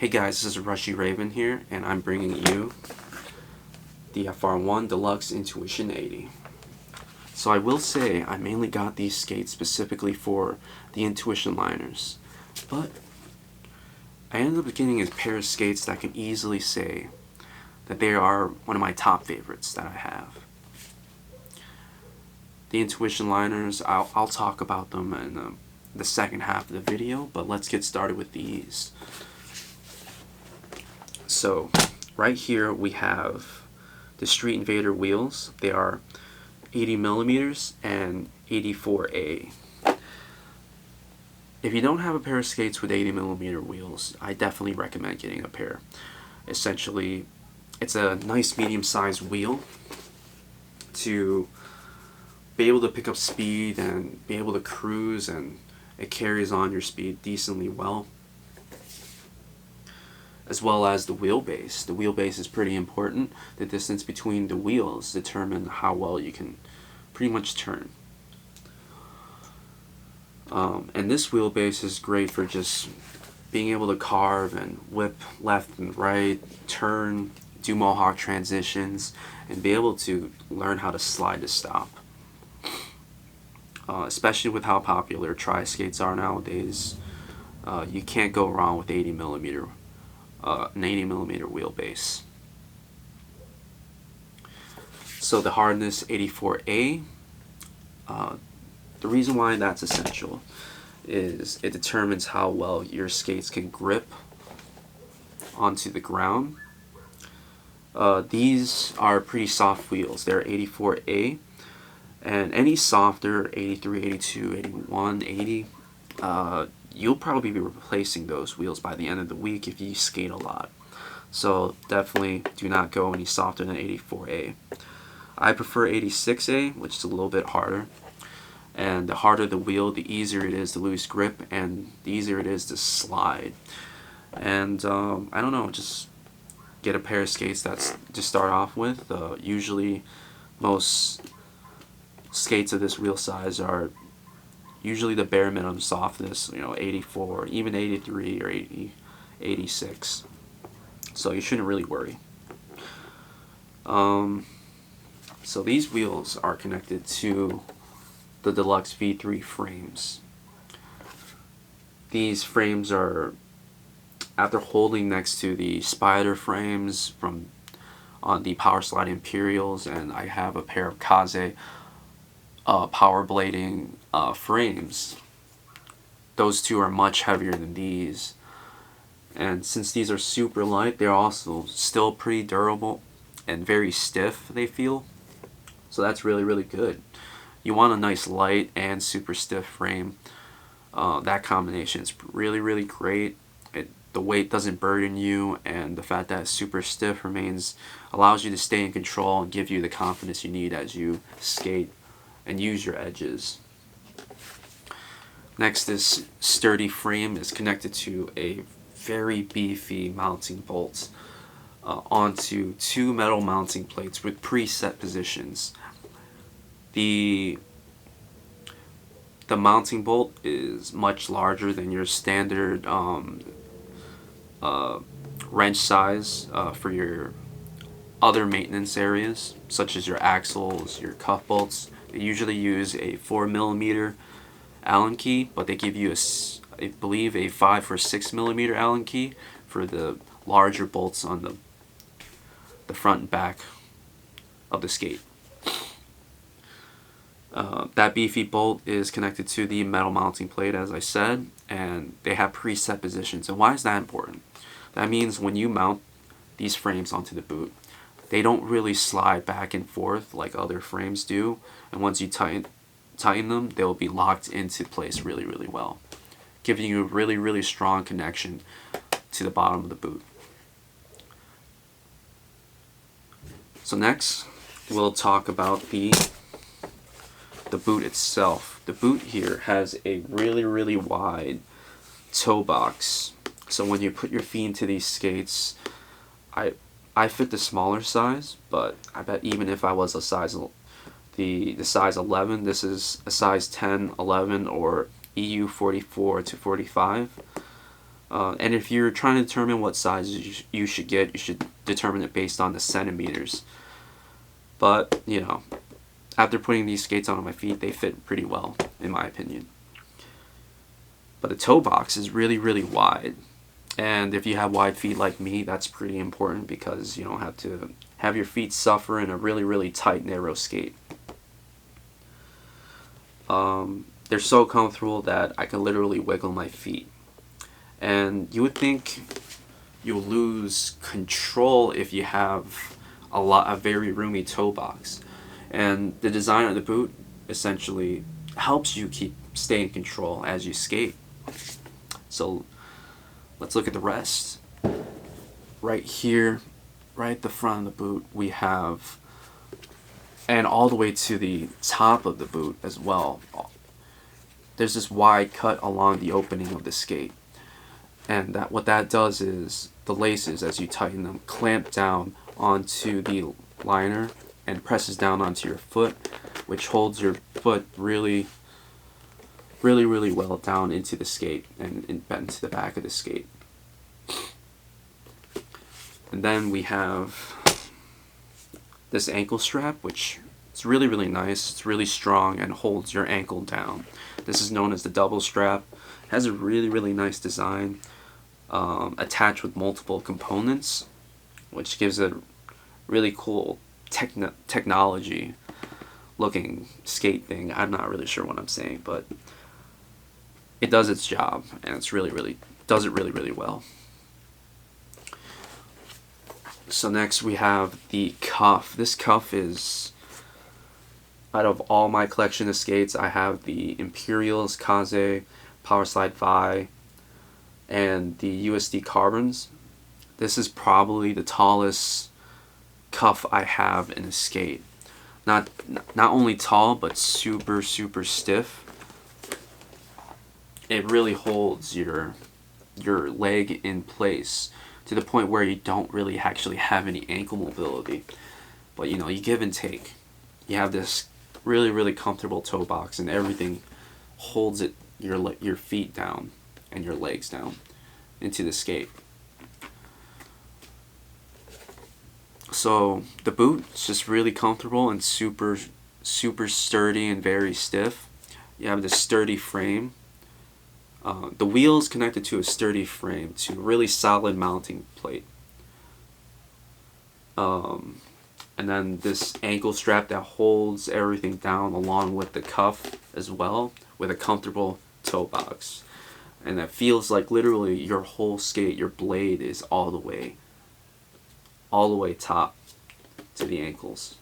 Hey guys, this is Rushy Raven here, and I'm bringing you the FR1 Deluxe Intuition 80. So I will say I mainly got these skates specifically for the Intuition liners, but I ended up getting a pair of skates that I can easily say that they are one of my top favorites that I have. The Intuition liners, I'll talk about them in the second half of the video, but let's get started with these. So right here we have the Street Invader wheels. They are 80 millimeters and 84A. If you don't have a pair of skates with 80 millimeter wheels, I definitely recommend getting a pair. Essentially, it's a nice medium-sized wheel to be able to pick up speed and be able to cruise, and it carries on your speed decently well. As well as the wheelbase. The wheelbase is pretty important. The distance between the wheels determine how well you can pretty much turn. And this wheelbase is great for just being able to carve and whip left and right, turn, do mohawk transitions, and be able to learn how to slide to stop. Especially with how popular tri-skates are nowadays, you can't go wrong with an 80 millimeter wheelbase. So the hardness 84A, the reason why that's essential is it determines how well your skates can grip onto the ground. These are pretty soft wheels. They're 84A, and any softer, 83, 82, 81, 80, you'll probably be replacing those wheels by the end of the week if you skate a lot. So definitely do not go any softer than 84A. I prefer 86A, which is a little bit harder. And the harder the wheel, the easier it is to lose grip and the easier it is to slide. And I don't know, just get a pair of skates that's to start off with. Usually most skates of this wheel size are usually the bare minimum softness, 84, even 83 or 80, 86. So you shouldn't really worry. So these wheels are connected to the Deluxe V3 frames. These frames are, after holding next to the Spider frames on the powerslide Imperials, and I have a pair of Kaze power blading frames. Those two are much heavier than these, and since these are super light, they're also still pretty durable and very stiff, they feel. So that's really, really good. You want a nice light and super stiff frame. That combination is really, really great. The weight doesn't burden you, and the fact that it's super stiff allows you to stay in control and give you the confidence you need as you skate and use your edges. Next, this sturdy frame is connected to a very beefy mounting bolt onto two metal mounting plates with preset positions. The mounting bolt is much larger than your standard wrench size for your other maintenance areas, such as your axles, your cuff bolts. They usually use a 4mm Allen key, but they give you I believe a 5 or 6mm Allen key for the larger bolts on the front and back of the skate. That beefy bolt is connected to the metal mounting plate, as I said, and they have preset positions. And why is that important? That means when you mount these frames onto the boot, they don't really slide back and forth like other frames do, and once you tighten them, they'll be locked into place really, really well, giving you a really, really strong connection to the bottom of the boot. So next, we'll talk about the boot itself. The boot here has a really, really wide toe box. So when you put your feet into these skates, I fit the smaller size, but I bet even if I was a size the size 11, this is a size 10, 11, or EU 44 to 45. And if you're trying to determine what size you should get, you should determine it based on the centimeters. But, you know, after putting these skates on my feet, they fit pretty well, in my opinion. But the toe box is really, really wide. And if you have wide feet like me, that's pretty important because you don't have to have your feet suffer in a really, really tight, narrow skate. They're so comfortable that I can literally wiggle my feet. And you would think you'll lose control if you have a very roomy toe box. And the design of the boot essentially helps you stay in control as you skate. So let's look at the rest. Right here, right at the front of the boot, we have, and all the way to the top of the boot as well, there's this wide cut along the opening of the skate. And what that does is the laces, as you tighten them, clamp down onto the liner and presses down onto your foot, which holds your foot really, really, really well down into the skate and into the back of the skate. And then we have this ankle strap, which is really, really nice. It's really strong and holds your ankle down. This is known as the double strap. It has a really, really nice design, attached with multiple components, which gives it really cool technology looking skate thing. I'm not really sure what I'm saying, but it does its job, and it's does it really, really well. So next we have the cuff. This cuff is, out of all my collection of skates, I have the Imperial Kaze, Powerslide Vi, and the USD Carbons. This is probably the tallest cuff I have in a skate. Not only tall, but super, super stiff. It really holds your leg in place to the point where you don't really actually have any ankle mobility. But you know, you give and take. You have this really, really comfortable toe box, and everything holds your feet down and your legs down into the skate. So the boot is just really comfortable and super, super sturdy and very stiff. You have this sturdy frame. The wheel is connected to a sturdy frame, to a really solid mounting plate. And then this ankle strap that holds everything down along with the cuff as well, with a comfortable toe box. And that feels like literally your whole skate, your blade is all the way top to the ankles.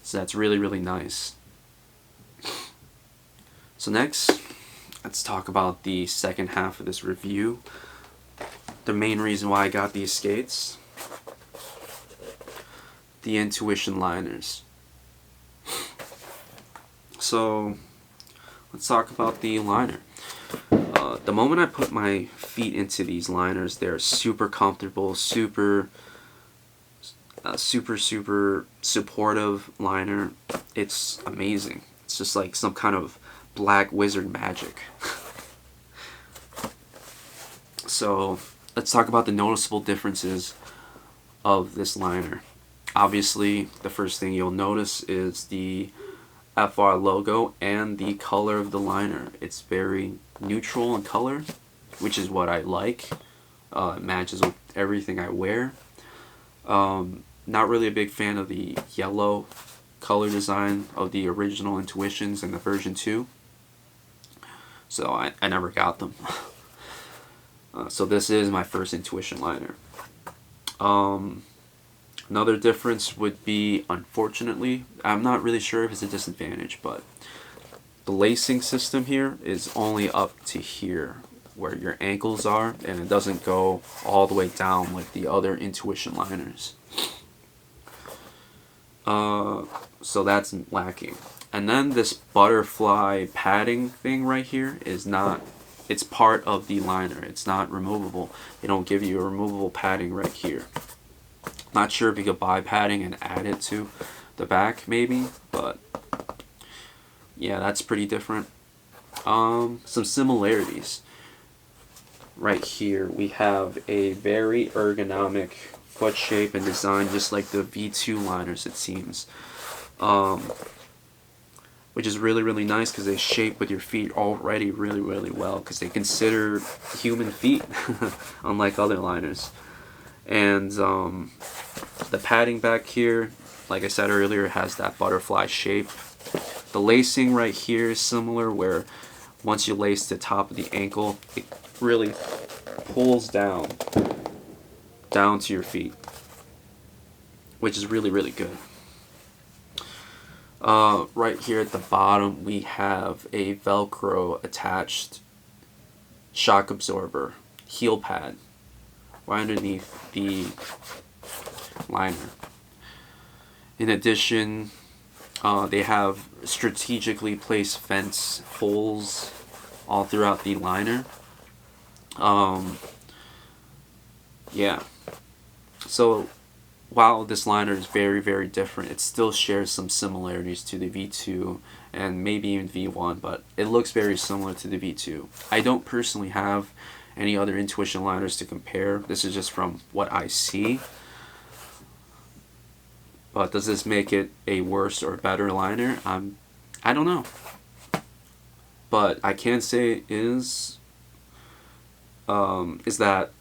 So that's really, really nice. So next, let's talk about the second half of this review. The main reason why I got these skates. The Intuition liners. So let's talk about the liner. The moment I put my feet into these liners, they're super comfortable, super supportive liner. It's amazing. It's just like some kind of black wizard magic. So let's talk about the noticeable differences of this liner. Obviously, the first thing you'll notice is the FR logo and the color of the liner. It's very neutral in color, which is what I like. It matches with everything I wear. Not really a big fan of the yellow color design of the original Intuitions and the version 2. So I never got them. So this is my first Intuition liner. Another difference would be, unfortunately, I'm not really sure if it's a disadvantage, but the lacing system here is only up to here where your ankles are, and it doesn't go all the way down like the other Intuition liners. So that's lacking. And then this butterfly padding thing right here is not, it's part of the liner. It's not removable. They don't give you a removable padding right here. Not sure if you could buy padding and add it to the back maybe, but yeah, that's pretty different. Some similarities. right here we have a very ergonomic foot shape and design, just like the V2 liners, it seems. Which is really, really nice because they shape with your feet already really, really well, because they consider human feet, unlike other liners. And the padding back here, like I said earlier, has that butterfly shape. The lacing right here is similar, where once you lace the top of the ankle, it really pulls down to your feet, which is really, really good. Right here at the bottom, we have a Velcro attached shock absorber heel pad right underneath the liner. In addition, they have strategically placed fence holes all throughout the liner. Yeah. So while this liner is very, very different, it still shares some similarities to the V2 and maybe even V1, but it looks very similar to the V2. I don't personally have any other Intuition liners to compare. This is just from what I see. But does this make it a worse or better liner? I don't know. But I can say is that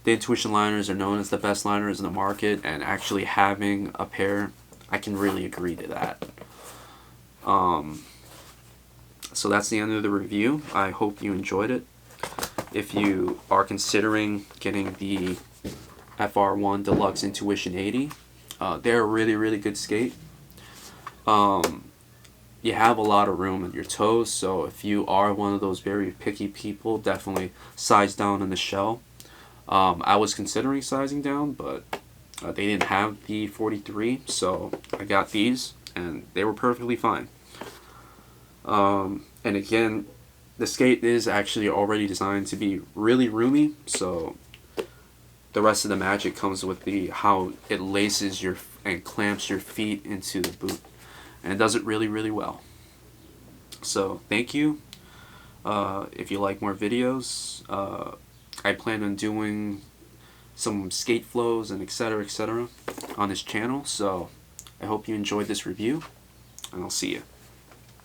the Intuition liners are known as the best liners in the market, and actually having a pair, I can really agree to that. So that's the end of the review. I hope you enjoyed it. If you are considering getting the FR1 Deluxe Intuition 80, they're a really, really good skate. You have a lot of room in your toes, so if you are one of those very picky people, definitely size down in the shell. I was considering sizing down, but they didn't have the 43, so I got these, and they were perfectly fine. And again, the skate is actually already designed to be really roomy, so the rest of the magic comes with the how it laces your and clamps your feet into the boot, and it does it really, really well. So thank you. If you like more videos, I plan on doing some skate flows and etc. on this channel, so I hope you enjoyed this review, and I'll see you.